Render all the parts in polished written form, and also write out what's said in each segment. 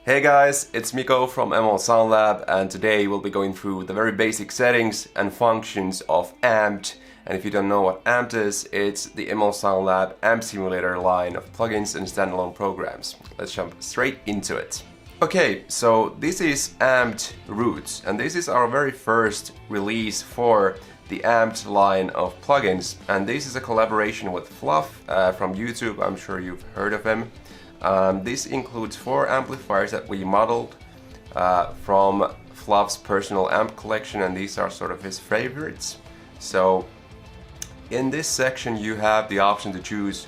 Hey guys, it's Miko from ML Sound Lab, and today we'll be going through the very basic settings and functions of Amped. And if you don't know what Amped is, it's the ML Sound Lab Amp Simulator line of plugins and standalone programs. Let's jump straight into it. Okay, so this is Amped Roots, and this is our very first release for the Amped line of plugins. And this is a collaboration with Fluff from YouTube. I'm sure you've heard of him. This includes 4 amplifiers that we modeled from Fluff's personal amp collection, and these are sort of his favorites. So in this section you have the option to choose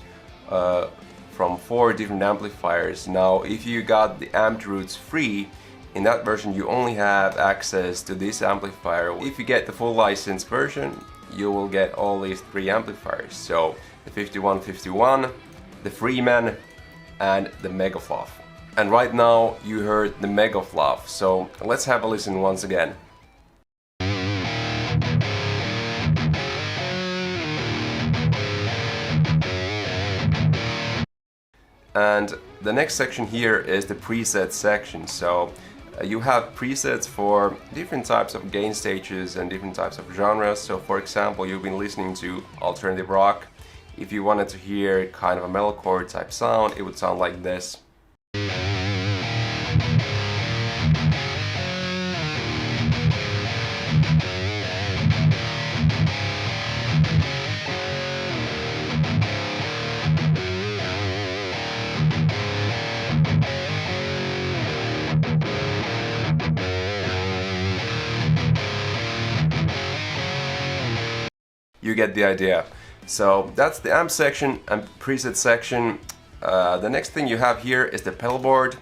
from 4 different amplifiers. Now if you got the Amped Roots free, in that version you only have access to this amplifier. If you get the full license version, you will get all these 3 amplifiers. So the 5151, the Freeman, and the Mega Fluff. And right now you heard the Mega Fluff, so let's have a listen once again. And the next section here is the preset section. So you have presets for different types of gain stages and different types of genres. So for example, you've been listening to alternative rock. If you wanted to hear kind of a metalcore type sound, it would sound like this. You get the idea. So that's the amp section and preset section. The next thing you have here is the pedal board,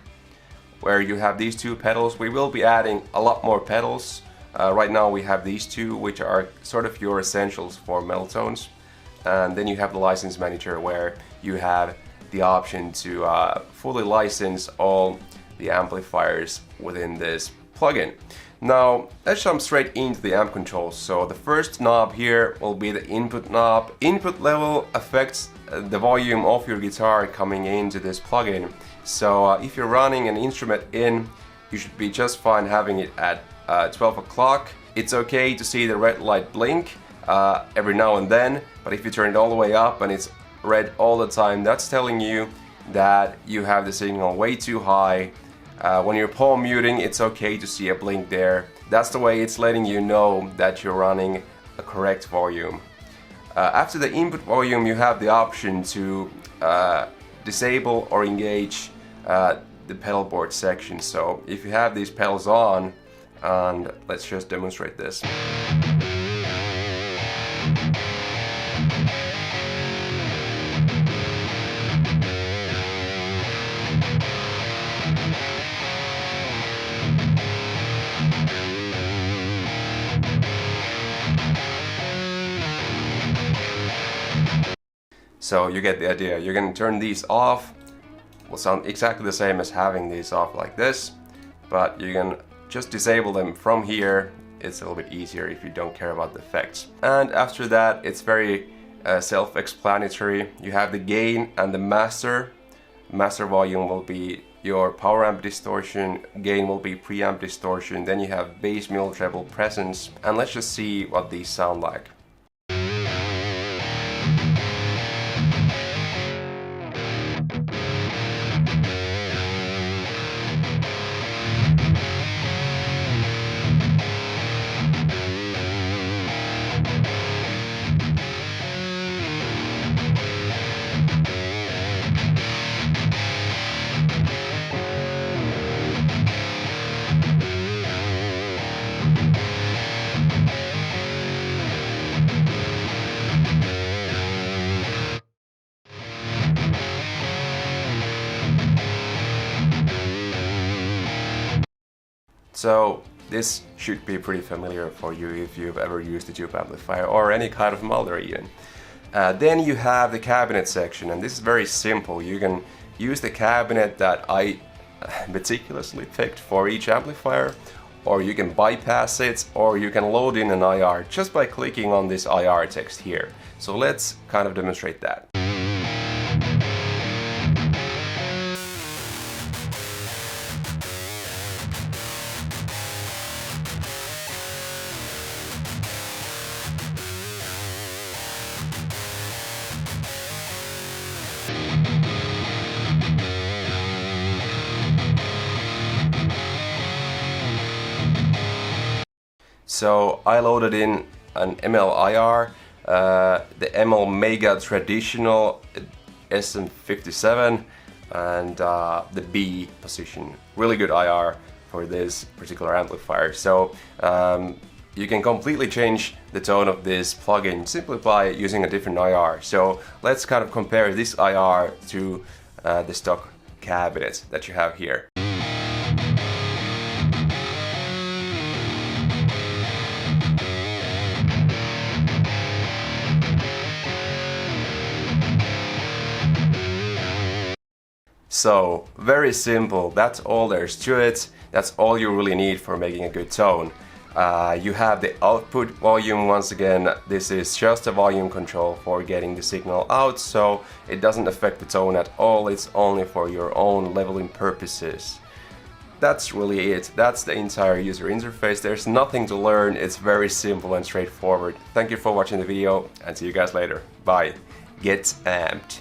where you have these 2 pedals. We will be adding a lot more pedals. Right now we have these 2, which are sort of your essentials for metal tones. And then you have the license manager, where you have the option to fully license all the amplifiers within this plugin. Now let's jump straight into the amp controls. So the first knob here will be the input knob. Input level affects the volume of your guitar coming into this plugin. So if you're running an instrument in, you should be just fine having it at 12 o'clock. It's okay to see the red light blink every now and then, but if you turn it all the way up and it's red all the time, that's telling you that you have the signal way too high. When you're palm muting, it's okay to see a blink there. That's the way it's letting you know that you're running a correct volume. After the input volume, you have the option to disable or engage the pedal board section. So if you have these pedals on, and let's just demonstrate this. So you get the idea. You're going to turn these off. Will sound exactly the same as having these off like this, but you can just disable them from here. It's a little bit easier if you don't care about the effects. And after that, it's very self-explanatory. You have the gain and the master. Master volume will be your power amp distortion, gain will be preamp distortion, then you have bass, middle, treble, presence, and let's just see what these sound like. So this should be pretty familiar for you if you've ever used a tube amplifier or any kind of molder even. Then you have the cabinet section, and this is very simple. You can use the cabinet that I meticulously picked for each amplifier, or you can bypass it, or you can load in an IR just by clicking on this IR text here. So let's kind of demonstrate that. So I loaded in an ML-IR, the ML Mega Traditional SM57 and the B position. Really good IR for this particular amplifier. So you can completely change the tone of this plugin simply by using a different IR. So let's kind of compare this IR to the stock cabinet that you have here. So, very simple, that's all there is to it, that's all you really need for making a good tone. You have the output volume. Once again, this is just a volume control for getting the signal out, so it doesn't affect the tone at all, it's only for your own leveling purposes. That's really it, that's the entire user interface, there's nothing to learn, it's very simple and straightforward. Thank you for watching the video and see you guys later. Bye. Get amped.